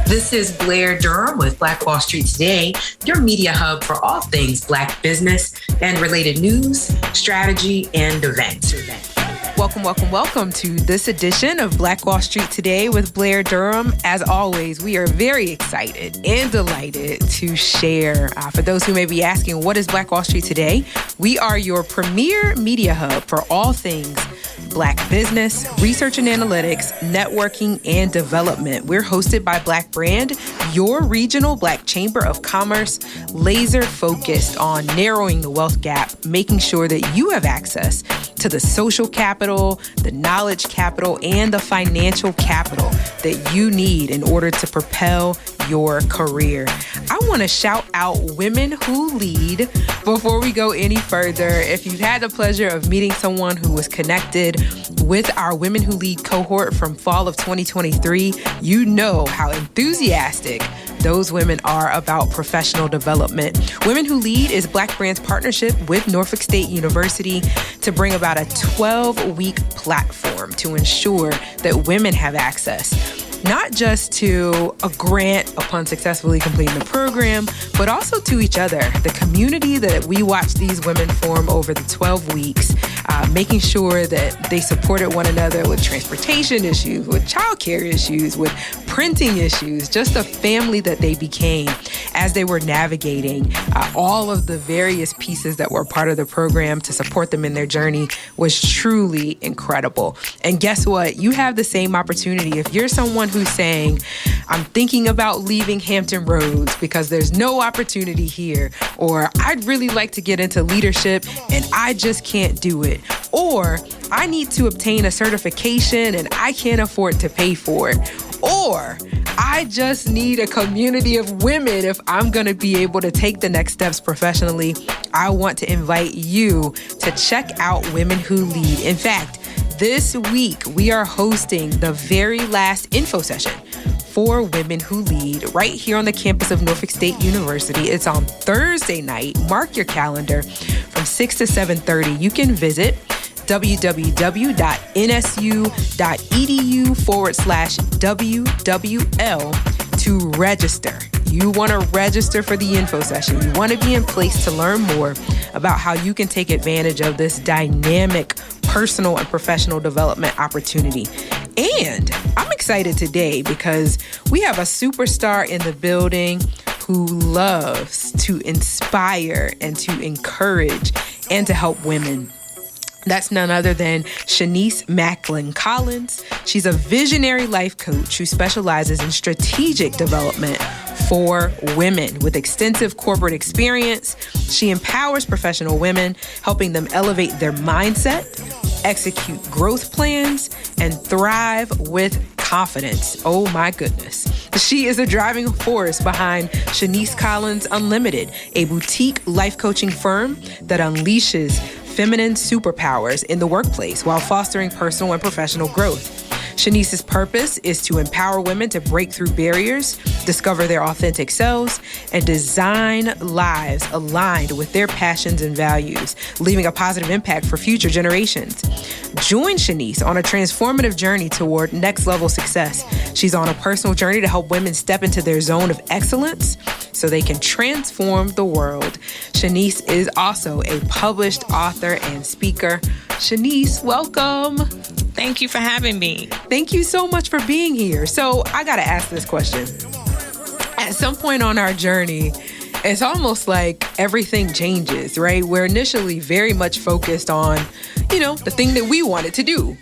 This is Blair Durham with Black Wall Street Tod, your media hub for all things Black business and related news, strategy, and events. Welcome to this edition of Black Wall Street Tod with Blair Durham. As always, we are very excited and delighted to share. For those who may be asking, what is Black Wall Street Tod? We are your premier media hub for all things Black business, research and analytics, networking, and development. We're hosted by Black Brand, your regional Black Chamber of Commerce, laser focused on narrowing the wealth gap, making sure that you have access to the social capital, the knowledge capital, and the financial capital that you need in order to propel your career. I want to shout out Women Who Lead. Before we go any further, if you've had the pleasure of meeting someone who was connected with our Women Who Lead cohort from fall of 2023, you know how enthusiastic those women are about professional development. Women Who Lead is Black Brand's partnership with Norfolk State University to bring about a 12-week platform to ensure that women have access not just to a grant upon successfully completing the program, but also to each other, the community that we watch these women form over the 12 weeks, making sure that they supported one another with transportation issues, with childcare issues, with printing issues, just a family that they became as they were navigating all of the various pieces that were part of the program to support them in their journey was truly incredible. And guess what? You have the same opportunity. If you're someone who's saying, I'm thinking about leaving Hampton Roads because there's no opportunity here, or I'd really like to get into leadership and I just can't do it, or I need to obtain a certification and I can't afford to pay for it, or I just need a community of women if I'm going to be able to take the next steps professionally, I want to invite you to check out Women Who Lead. In fact, this week, we are hosting the very last info session for Women Who Lead right here on the campus of Norfolk State University. It's on Thursday night. Mark your calendar from 6 to 7:30. You can visit www.nsu.edu/WWL to register. You want to register for the info session. You want to be in place to learn more about how you can take advantage of this dynamic personal and professional development opportunity. And I'm excited today because we have a superstar in the building who loves to inspire and to encourage and to help women. That's none other than Shinese Collins. She's a visionary life coach who specializes in strategic development for women with extensive corporate experience. She empowers professional women, helping them elevate their mindset, execute growth plans, and thrive with confidence. Oh my goodness. She is a driving force behind Shinese Collins Unlimited, a boutique life coaching firm that unleashes feminine superpowers in the workplace while fostering personal and professional growth. Shanice's purpose is to empower women to break through barriers, discover their authentic selves, and design lives aligned with their passions and values, leaving a positive impact for future generations. Join Shinese on a transformative journey toward next level success. She's on a personal journey to help women step into their zone of excellence so they can transform the world. Shinese is also a published author and speaker. Shinese, welcome. Thank you for having me. Thank you so much for being here. So I got to ask this question. At some point on our journey, it's almost like everything changes, right? We're initially very much focused on, the thing that we wanted to do.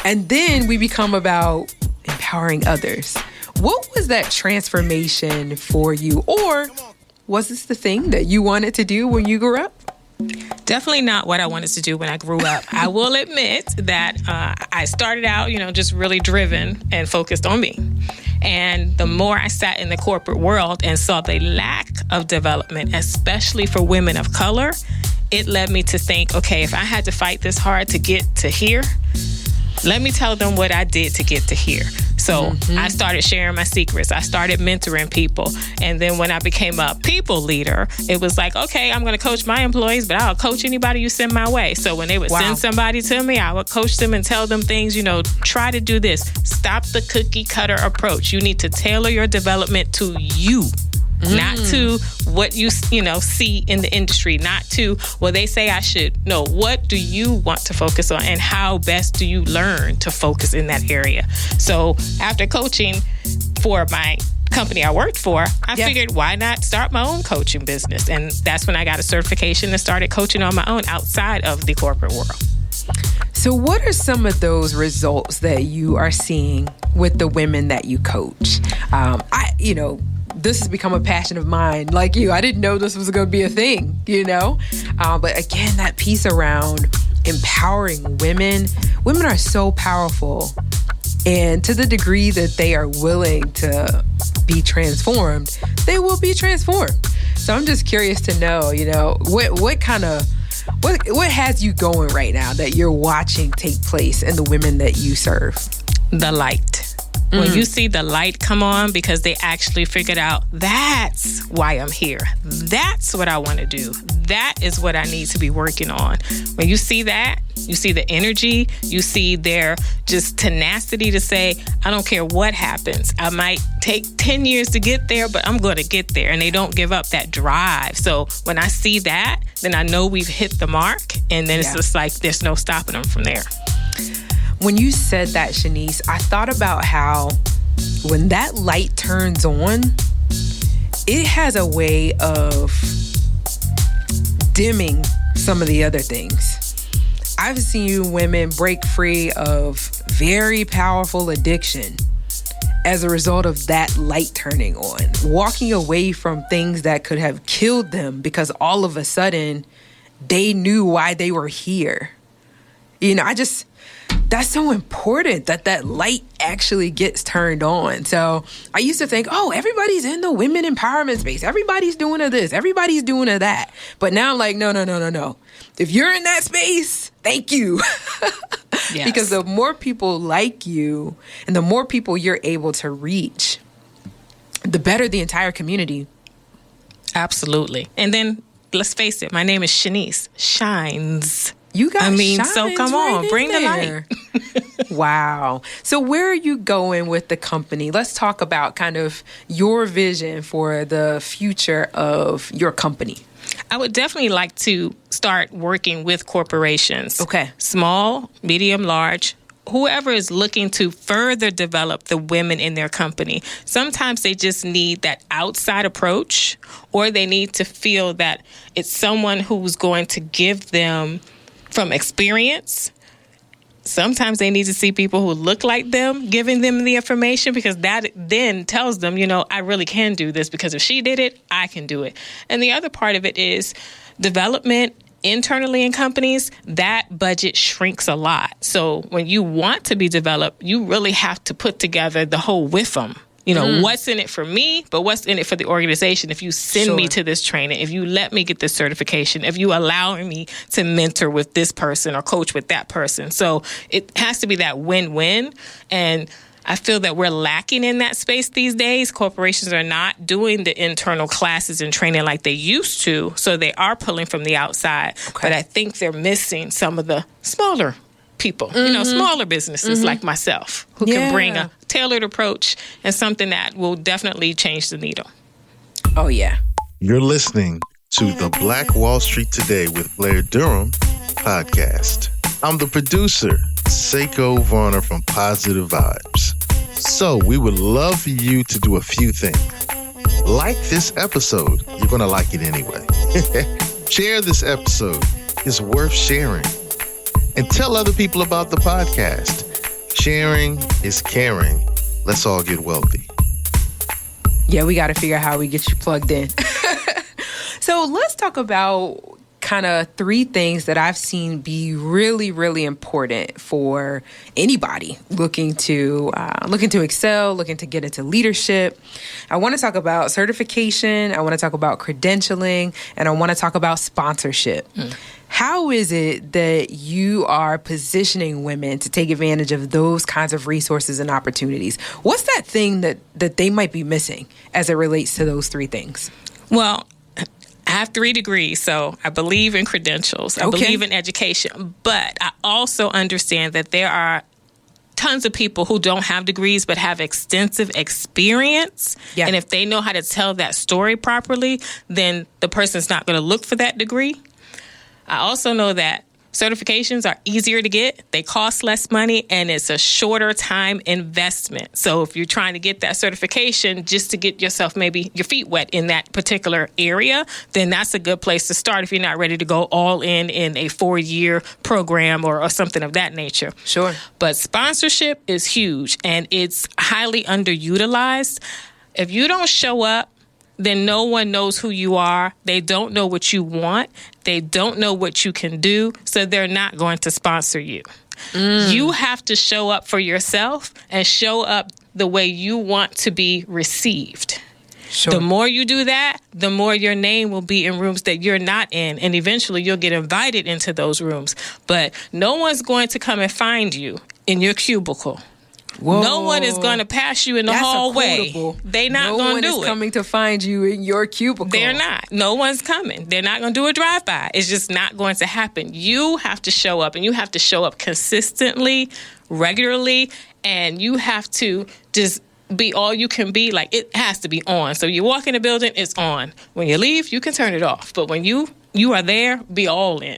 And then we become about empowering others. What was that transformation for you? Or was this the thing that you wanted to do when you grew up? Definitely not what I wanted to do when I grew up. I will admit that I started out, just really driven and focused on me. And the more I sat in the corporate world and saw the lack of development, especially for women of color, it led me to think, okay, if I had to fight this hard to get to here, let me tell them what I did to get to here. So I started sharing my secrets. I started mentoring people. And then when I became a people leader, it was like, okay, I'm going to coach my employees, but I'll coach anybody you send my way. So when they would send somebody to me, I would coach them and tell them things, try to do this. Stop the cookie cutter approach. You need to tailor your development to you. Not to what you see in the industry, not to, well, they say I should. No, what do you want to focus on, and how best do you learn to focus in that area? So after coaching for my company I worked for, I figured, why not start my own coaching business? And that's when I got a certification and started coaching on my own outside of the corporate world. So what are some of those results that you are seeing with the women that you coach? This has become a passion of mine. Like you, I didn't know this was going to be a thing, But again, that piece around empowering women. Women are so powerful. And to the degree that they are willing to be transformed, they will be transformed. So I'm just curious to know, what has you going right now that you're watching take place in the women that you serve? The light. When you see the light come on, because they actually figured out, that's why I'm here. That's what I want to do. That is what I need to be working on. When you see that, you see the energy, you see their just tenacity to say, I don't care what happens. I might take 10 years to get there, but I'm going to get there. And they don't give up that drive. So when I see that, then I know we've hit the mark. And then it's just like, there's no stopping them from there. When you said that, Shinese, I thought about how when that light turns on, it has a way of dimming some of the other things. I've seen women break free of very powerful addiction as a result of that light turning on, walking away from things that could have killed them because all of a sudden they knew why they were here. That's so important that light actually gets turned on. So I used to think, everybody's in the women empowerment space. Everybody's doing this. Everybody's doing that. But now I'm like, no. If you're in that space, thank you. Yes. Because the more people like you and the more people you're able to reach, the better the entire community. Absolutely. And then let's face it, my name is Shinese. Shines. You got so come on, bring the light. Wow. So where are you going with the company? Let's talk about kind of your vision for the future of your company. I would definitely like to start working with corporations. Okay. Small, medium, large. Whoever is looking to further develop the women in their company. Sometimes they just need that outside approach, or they need to feel that it's someone who's going to give them from experience. Sometimes they need to see people who look like them, giving them the information, because that then tells them, I really can do this, because if she did it, I can do it. And the other part of it is development internally in companies. That budget shrinks a lot. So when you want to be developed, you really have to put together the whole WIFM. What's in it for me, but what's in it for the organization? If you send me to this training, if you let me get this certification, if you allow me to mentor with this person or coach with that person. So it has to be that win-win. And I feel that we're lacking in that space these days. Corporations are not doing the internal classes and training like they used to. So they are pulling from the outside. Okay. But I think they're missing some of the smaller people, smaller businesses like myself, who can bring a tailored approach and something that will definitely change the needle. Oh, yeah. You're listening to the Black Wall Street Today with Blair Durham podcast. I'm the producer, Seko Varner from Positive Vibes. So we would love for you to do a few things. Like this episode. You're going to like it anyway. Share this episode. It's worth sharing. And tell other people about the podcast. Sharing is caring. Let's all get wealthy. Yeah, we got to figure out how we get you plugged in. So let's talk about kind of 3 things that I've seen be really, really important for anybody looking to excel, looking to get into leadership. I want to talk about certification. I want to talk about credentialing, and I want to talk about sponsorship. How is it that you are positioning women to take advantage of those kinds of resources and opportunities? What's that thing that they might be missing as it relates to those 3 things? Well, I have 3 degrees, so I believe in credentials. I believe in education. But I also understand that there are tons of people who don't have degrees but have extensive experience. Yeah. And if they know how to tell that story properly, then the person's not going to look for that degree. I also know that certifications are easier to get, they cost less money, and it's a shorter time investment. So if you're trying to get that certification just to get yourself maybe your feet wet in that particular area, then that's a good place to start if you're not ready to go all in a 4-year program or something of that nature. Sure. But sponsorship is huge, and it's highly underutilized. If you don't show up, then no one knows who you are. They don't know what you want. They don't know what you can do, so they're not going to sponsor you. You have to show up for yourself and show up the way you want to be received. Sure. The more you do that, the more your name will be in rooms that you're not in, and eventually you'll get invited into those rooms. But no one's going to come and find you in your cubicle. Whoa. No one is going to pass you in the hallway. They're not going to do it. No one is coming to find you in your cubicle. They're not. No one's coming. They're not going to do a drive-by. It's just not going to happen. You have to show up, and you have to show up consistently, regularly, and you have to just be all you can be. Like, it has to be on. So you walk in the building, it's on. When you leave, you can turn it off. But when you are there, be all in.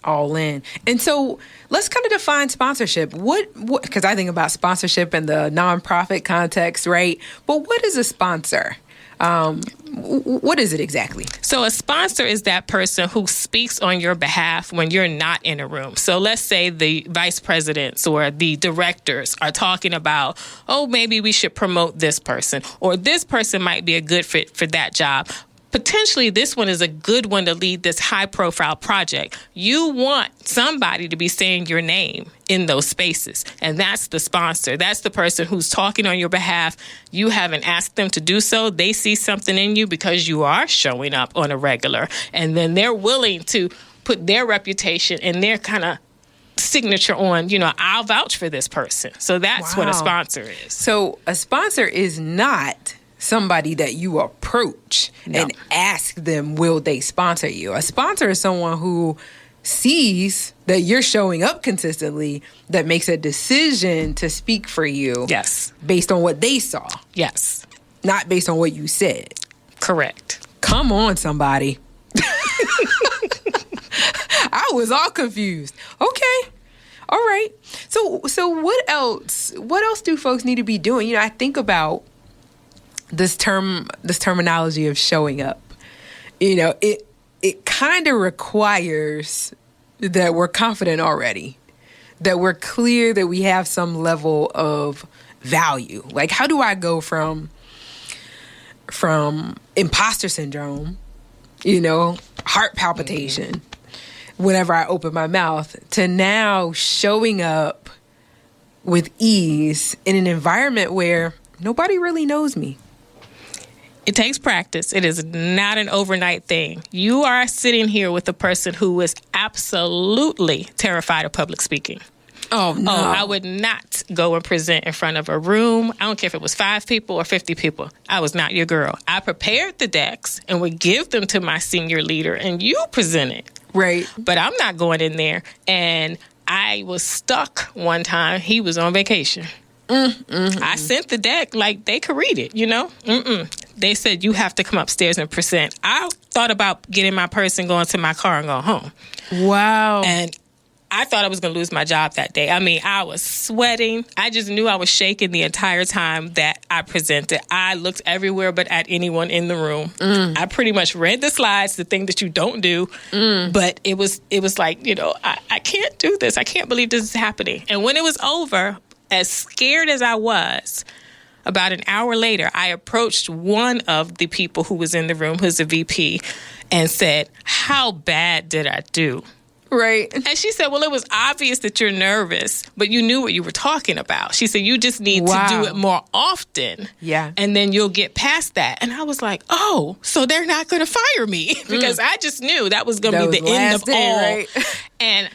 All in. And so let's kind of define sponsorship. What, because I think about sponsorship in the nonprofit context, right? But what is a sponsor? What is it exactly? So a sponsor is that person who speaks on your behalf when you're not in a room. So let's say the vice presidents or the directors are talking about, oh, maybe we should promote this person, or this person might be a good fit for that job. Potentially, this one is a good one to lead this high-profile project. You want somebody to be saying your name in those spaces, and that's the sponsor. That's the person who's talking on your behalf. You haven't asked them to do so. They see something in you because you are showing up on a regular, and then they're willing to put their reputation and their kind of signature on, I'll vouch for this person. So that's what a sponsor is. So a sponsor is not somebody that you approach and ask them, will they sponsor you? A sponsor is someone who sees that you're showing up consistently, that makes a decision to speak for you. Yes. Based on what they saw. Yes. Not based on what you said. Correct. Come on, somebody. I was all confused. Okay. All right. So what else? What else do folks need to be doing? I think about this terminology of showing up. It kind of requires that we're confident already, that we're clear that we have some level of value. Like, how do I go from imposter syndrome, heart palpitation whenever I open my mouth, to now showing up with ease in an environment where nobody really knows me? It takes practice. It is not an overnight thing. You are sitting here with a person who is absolutely terrified of public speaking. Oh, no. I would not go and present in front of a room. I don't care if it was 5 people or 50 people. I was not your girl. I prepared the decks and would give them to my senior leader, and you presented. Right. But I'm not going in there. And I was stuck one time. He was on vacation. I sent the deck like they could read it, They said, you have to come upstairs and present. I thought about getting my purse and going to my car and going home. Wow. And I thought I was going to lose my job that day. I mean, I was sweating. I just knew I was shaking the entire time that I presented. I looked everywhere but at anyone in the room. I pretty much read the slides, the thing that you don't do. But it was like, I can't do this. I can't believe this is happening. And when it was over, as scared as I was, About an hour later, I approached one of the people who was in the room, who's a VP, and said, "How bad did I do?" Right. And she said, "Well, it was obvious that you're nervous, but you knew what you were talking about." She said, "You just need to do it more often. Yeah. And then you'll get past that." And I was like, "Oh, so they're not going to fire me?" Because I just knew that was going to be the end of all. Right? And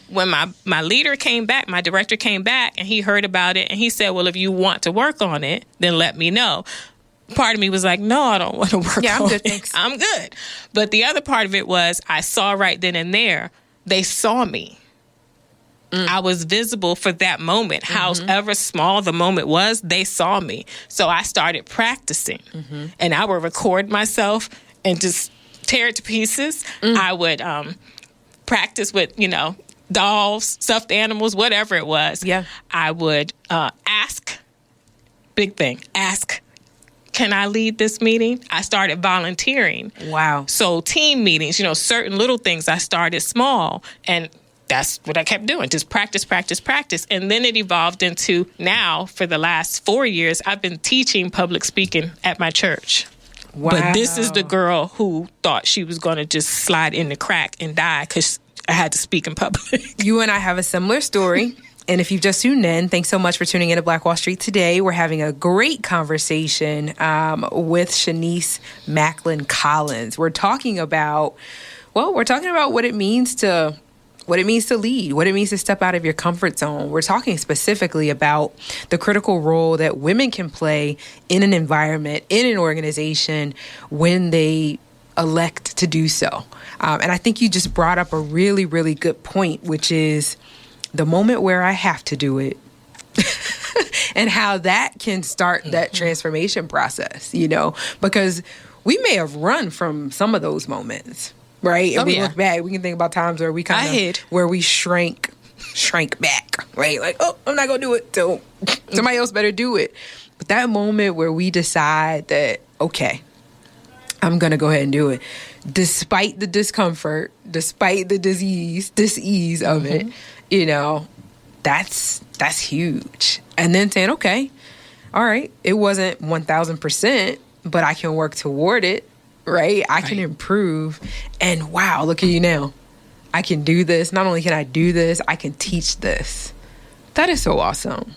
when my leader came back, my director came back, and he heard about it, and he said, "Well, if you want to work on it, then let me know." Part of me was like, "No, I don't want to work on it. I'm good, thanks. I'm good." But the other part of it was I saw right then and there, they saw me. I was visible for that moment. However small the moment was, they saw me. So I started practicing. And I would record myself and just tear it to pieces. I would practice with, dolls, stuffed animals, whatever it was. Yeah. I would ask, big thing, "Can I lead this meeting?" I started volunteering. Wow. So team meetings, certain little things, I started small, and that's what I kept doing. Just practice. And then it evolved into now, for the last 4 years, I've been teaching public speaking at my church. Wow. But this is the girl who thought she was going to just slide in the crack and die because I had to speak in public. You and I have a similar story. And if you've just tuned in, thanks so much for tuning in to Black Wall Street today. We're having a great conversation with Shinese Collins. We're talking about what it means to lead, what it means to step out of your comfort zone. We're talking specifically about the critical role that women can play in an environment, in an organization, when they elect to do so. And I think you just brought up a really, really good point, which is the moment where I have to do it and how that can start that transformation process, because we may have run from some of those moments, right? And we look back, we can think about times where we where we shrank back, right? Like, oh, I'm not going to do it, so somebody else better do it. But that moment where we decide that, okay, I'm going to go ahead and do it, despite the discomfort, despite the dis-ease of it, that's huge. And then saying, okay, all right, it wasn't 1,000%, but I can work toward it, right? I can improve. And wow, look at you now. I can do this. Not only can I do this, I can teach this. That is so awesome.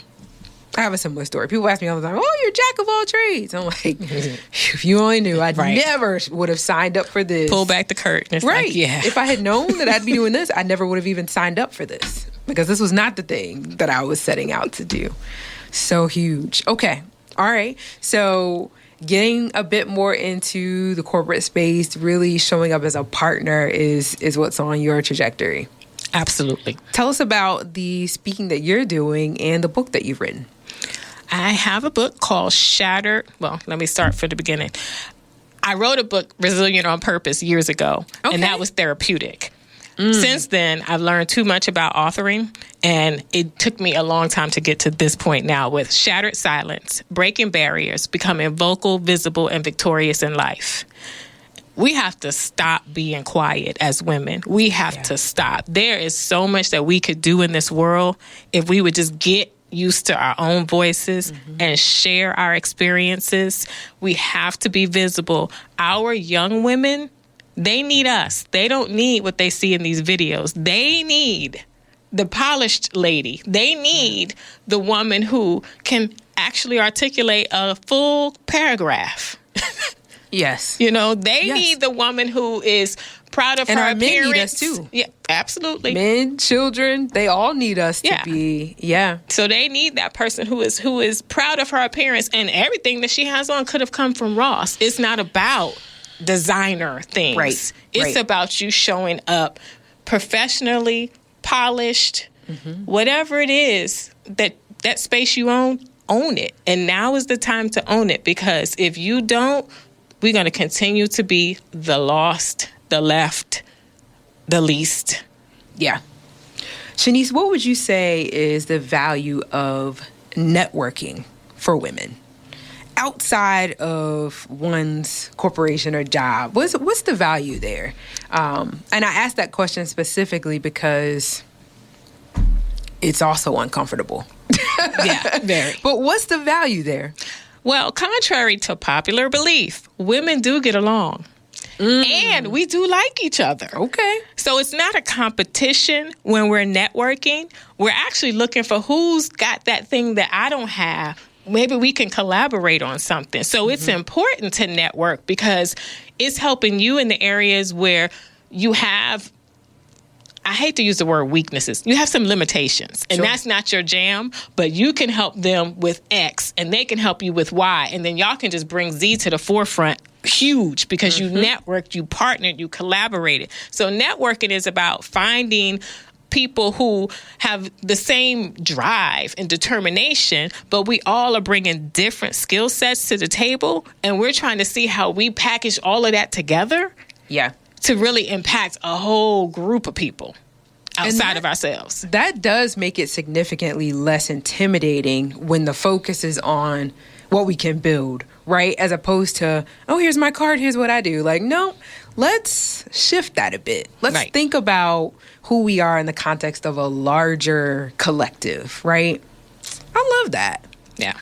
I have a similar story. People ask me all the time, "Oh, you're jack of all trades." I'm like, if you only knew, I never would have signed up for this. Pull back the curtain. It's right. Like, yeah. If I had known that I'd be doing this, I never would have even signed up for this, because this was not the thing that I was setting out to do. So huge. Okay. All right. So getting a bit more into the corporate space, really showing up as a partner is what's on your trajectory. Absolutely. Tell us about the speaking that you're doing and the book that you've written. I have a book called Shattered. Well, let me start from the beginning. I wrote a book, Resilient on Purpose, years ago, and that was therapeutic. Since then, I've learned too much about authoring, and it took me a long time to get to this point now with Shattered Silence, Breaking Barriers, Becoming Vocal, Visible, and Victorious in Life. We have to stop being quiet as women. We have to stop. There is so much that we could do in this world if we would just get used to our own voices and share our experiences. We have to be visible. Our young women, they need us. They don't need what they see in these videos. They need the polished lady. They need the woman who can actually articulate a full paragraph. Yes. They need the woman who is proud of her appearance. Men need us too. Yeah, absolutely. Men, children, they all need us to be. Yeah. So they need that person who is proud of her appearance, and everything that she has on could have come from Ross. It's not about designer things. Right. It's about you showing up professionally, polished, whatever it is that space you own it. And now is the time to own it, because if you don't, we're going to continue to be the lost, the left, the least. Yeah. Shinese, what would you say is the value of networking for women outside of one's corporation or job? What's the value there? And I asked that question specifically because it's also uncomfortable. Yeah, very. But what's the value there? Well, contrary to popular belief, women do get along. And we do like each other. Okay. So it's not a competition when we're networking. We're actually looking for who's got that thing that I don't have. Maybe we can collaborate on something. So it's important to network because it's helping you in the areas where you have, I hate to use the word weaknesses. You have some limitations, and that's not your jam, but you can help them with X, and they can help you with Y, and then y'all can just bring Z to the forefront. Huge, because you networked, you partnered, you collaborated. So networking is about finding people who have the same drive and determination, but we all are bringing different skill sets to the table, and we're trying to see how we package all of that together. Yeah. To really impact a whole group of people outside of ourselves. That does make it significantly less intimidating when the focus is on what we can build, right? As opposed to, oh, here's my card, here's what I do. Like, no, let's shift that a bit. Let's think about who we are in the context of a larger collective, right? I love that. Yeah.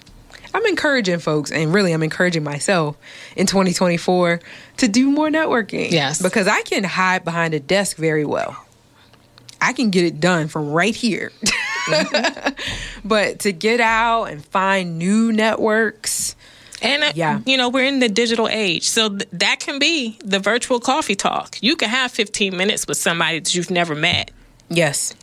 I'm encouraging folks, and really I'm encouraging myself in 2024 to do more networking. Yes. Because I can hide behind a desk very well. I can get it done from right here. But to get out and find new networks. And, you know, we're in the digital age. So that can be the virtual coffee talk. You can have 15 minutes with somebody that you've never met. Yes.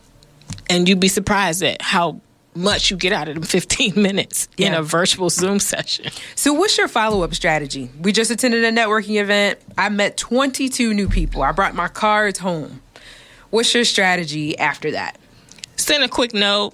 And you'd be surprised at how much you get out of them 15 minutes in a virtual Zoom session. So what's your follow-up strategy? We just attended a networking event. I met 22 new people. I brought my cards home. What's your strategy after that? Send a quick note,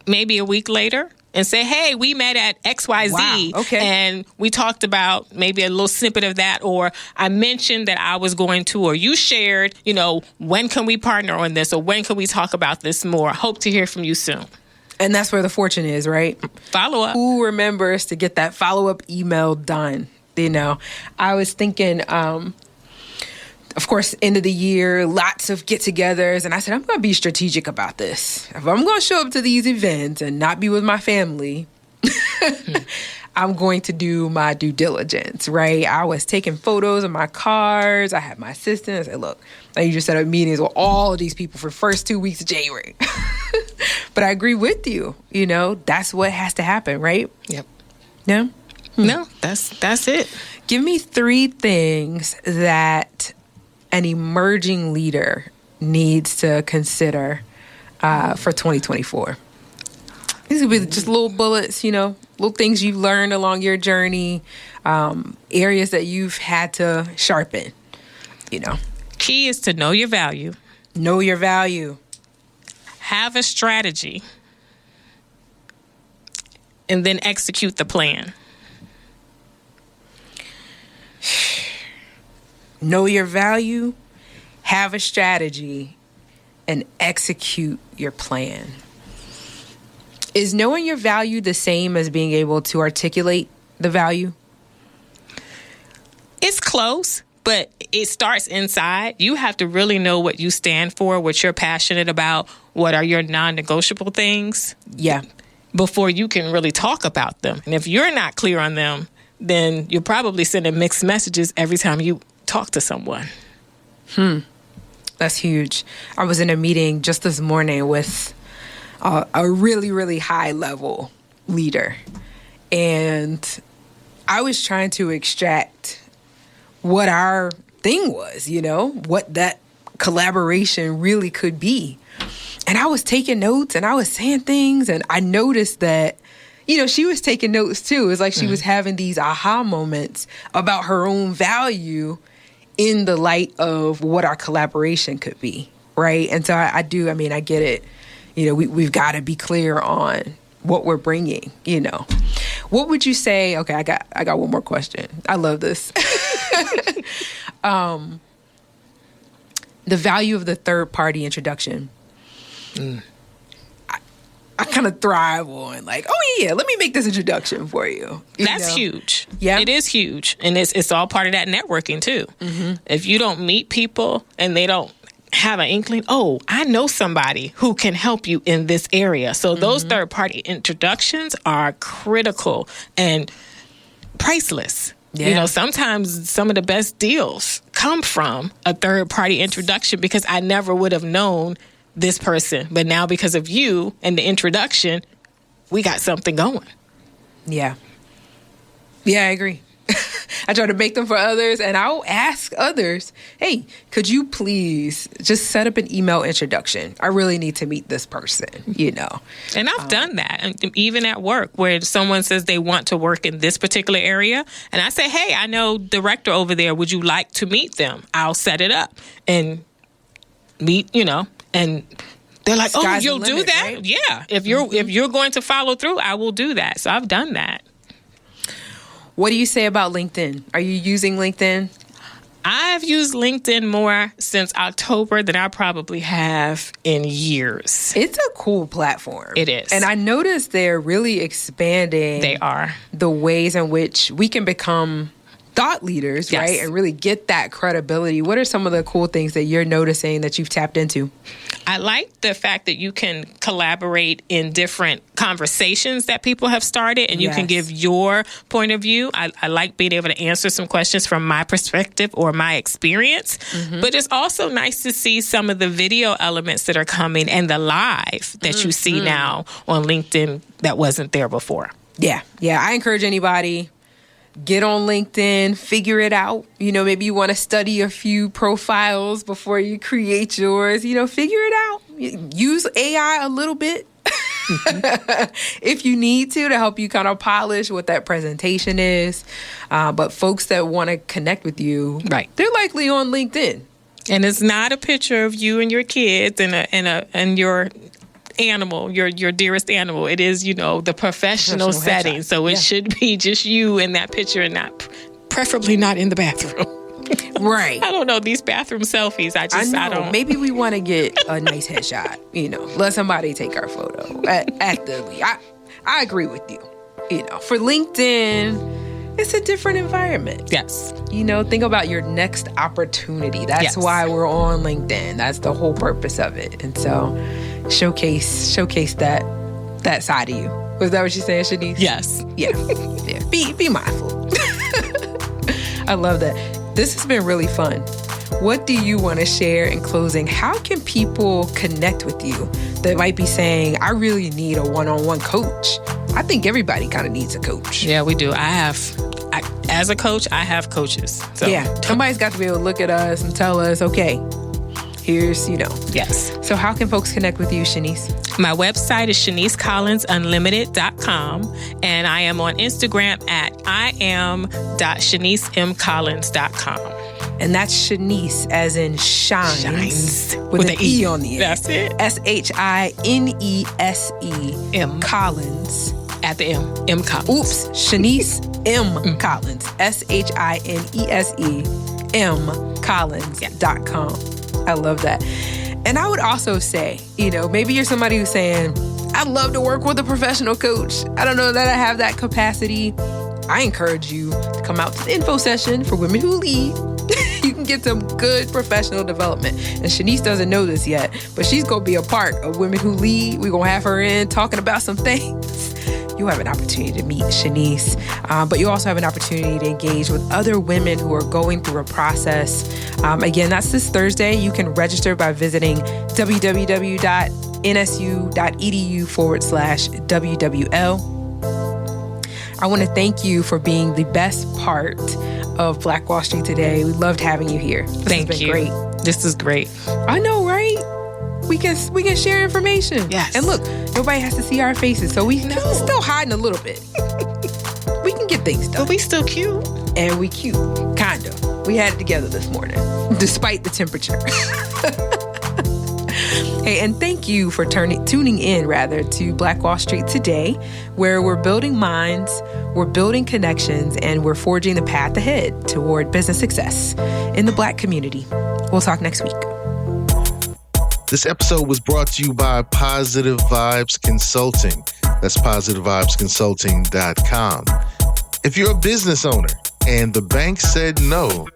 maybe a week later, and say, hey, we met at XYZ. Wow, okay. And we talked about maybe a little snippet of that, or I mentioned that I was going to, or you shared, you know, when can we partner on this, or when can we talk about this more? Hope to hear from you soon. And that's where the fortune is, right? Follow up. Who remembers to get that follow-up email done? You know, I was thinking, of course, end of the year, lots of get-togethers. And I said, I'm going to be strategic about this. If I'm going to show up to these events and not be with my family, I'm going to do my due diligence, right? I was taking photos of my cards. I had my assistant. I said, look, I need to set up meetings with all of these people for the first 2 weeks of January. But I agree with you. You know, that's what has to happen, right? Yep. No? No, that's it. Give me 3 things that an emerging leader needs to consider for 2024. These will be just little bullets, you know, little things you've learned along your journey, areas that you've had to sharpen, you know. Key is to know your value. Know your value. Have a strategy. And then execute the plan. Know your value, have a strategy, and execute your plan. Is knowing your value the same as being able to articulate the value? It's close, but it starts inside. You have to really know what you stand for, what you're passionate about, what are your non-negotiable things. Yeah. Before you can really talk about them. And if you're not clear on them, then you're probably sending mixed messages every time you talk to someone. That's huge. I was in a meeting just this morning with a really, really high level leader. And I was trying to extract what our thing was, you know, what that collaboration really could be. And I was taking notes and I was saying things, and I noticed that, you know, she was taking notes too. It's like she was having these aha moments about her own value in the light of what our collaboration could be, right? And so I get it. You know, we've got to be clear on what we're bringing, you know. What would you say? Okay, I got one more question. I love this. The value of the third party introduction. I kind of thrive on like, oh yeah, let me make this introduction for you. That's huge. Yeah, it is huge, and it's all part of that networking too. If you don't meet people and they don't have an inkling, I know somebody who can help you in this area. So those third-party introductions are critical and priceless. Yeah. You know, sometimes some of the best deals come from a third-party introduction because I never would have known this person. But now because of you and the introduction, we got something going. Yeah. Yeah, I agree. I try to make them for others, and I'll ask others, hey, could you please just set up an email introduction? I really need to meet this person, you know. And I've done that, and even at work, where someone says they want to work in this particular area, and I say, hey, I know director over there. Would you like to meet them? I'll set it up and meet, you know, and they're like, Sky's you'll the do limit, that? right? Yeah. If you're going to follow through, I will do that. So I've done that. What do you say about LinkedIn? Are you using LinkedIn? I've used LinkedIn more since October than I probably have in years. It's a cool platform. It is. And I noticed they're really expanding They are. the ways in which we can become thought leaders, Yes. right? And really get that credibility. What are some of the cool things that you're noticing that you've tapped into? I like the fact that you can collaborate in different conversations that people have started, and you can Yes. give your point of view. I like being able to answer some questions from my perspective or my experience. But it's also nice to see some of the video elements that are coming and the live that you see now on LinkedIn that wasn't there before. Yeah. I encourage anybody, get on LinkedIn, figure it out. You know, maybe you want to study a few profiles before you create yours. You know, figure it out. Use AI a little bit if you need to help you kind of polish what that presentation is. But folks that want to connect with you, Right. they're likely on LinkedIn. And it's not a picture of you and your kids and your animal, your dearest animal. It is, you know, the professional setting. headshot. So it should be just you in that picture and preferably not in the bathroom. Right. I don't know, these bathroom selfies. I don't. Maybe we want to get a nice headshot. You know, let somebody take our photo at the least. I agree with you. You know, for LinkedIn, it's a different environment. Yes. You know, think about your next opportunity. That's Yes. why we're on LinkedIn. That's the whole purpose of it. And so, showcase that side of you. Was that what you're saying, Shanice? Yes. Yeah. Be mindful. I love that. This has been really fun. What do you want to share in closing? How can people connect with you that might be saying, I really need a one-on-one coach? I think everybody kind of needs a coach. Yeah, we do. As a coach, I have coaches. So. Yeah. Somebody's got to be able to look at us and tell us, okay, here's, you know. Yes. So how can folks connect with you, Shanice? My website is ShaniceCollinsUnlimited.com, and I am on Instagram at iam.ShaniceMCollins.com. And that's Shanice, as in shines, with an E on the end. That's it. SHINESE Collins. At the M Collins. Oops, Shanice M. Collins. SHINESE M. Collins.com. I love that. And I would also say, you know, maybe you're somebody who's saying, I'd love to work with a professional coach. I don't know that I have that capacity. I encourage you to come out to the info session for women who lead. You can get some good professional development. And Shanice doesn't know this yet, but she's going to be a part of Women Who Lead. We're going to have her in talking about some things. You have an opportunity to meet Shanice, but you also have an opportunity to engage with other women who are going through a process. Again, that's this Thursday. You can register by visiting www.nsu.edu/WWL. I want to thank you for being the best part of Black Wall Street today. We loved having you here. Thank has been you. Great. This is great. I know, right? We can share information. Yes. And look, nobody has to see our faces, so we're still hiding a little bit. We can get things done. But we still cute. And we cute, kind of. We had it together this morning, despite the temperature. Hey, and thank you for tuning in to Black Wall Street Today, where we're building minds, we're building connections, and we're forging the path ahead toward business success in the Black community. We'll talk next week. This episode was brought to you by Positive Vibes Consulting. That's positivevibesconsulting.com. If you're a business owner and the bank said no,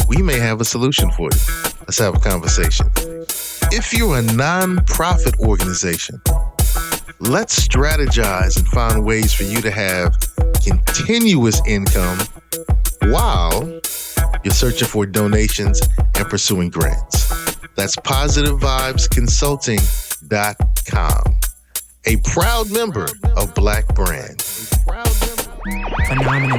we may have a solution for you. A Let's have a conversation. If you're a nonprofit organization, let's strategize and find ways for you to have continuous income while you're searching for donations and pursuing grants. That's positivevibesconsulting.com. A proud member of Black Brand. Phenomenal.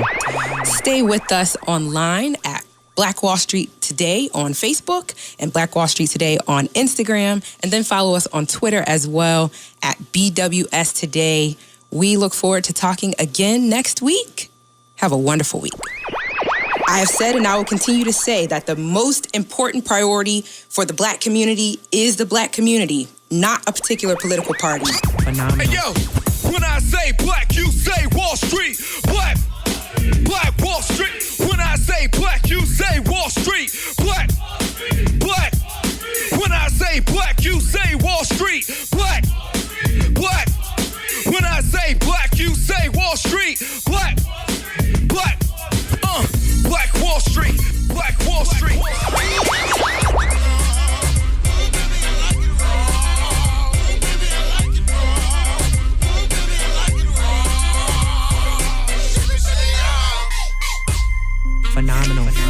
Stay with us online at Black Wall Street Today on Facebook and Black Wall Street Today on Instagram. And then follow us on Twitter as well at BWS Today. We look forward to talking again next week. Have a wonderful week. I have said and I will continue to say that the most important priority for the Black community is the Black community, not a particular political party. Phenomenal. Hey, yo, when I say Black, you say Wall Street. Black Wall Street. When I say Black, you say Wall Street. Black. When I say Black, you say Wall Street. Black. When I say Black, you say Wall Street. Black. Black Wall Street. Black Wall Street. Phenomenal.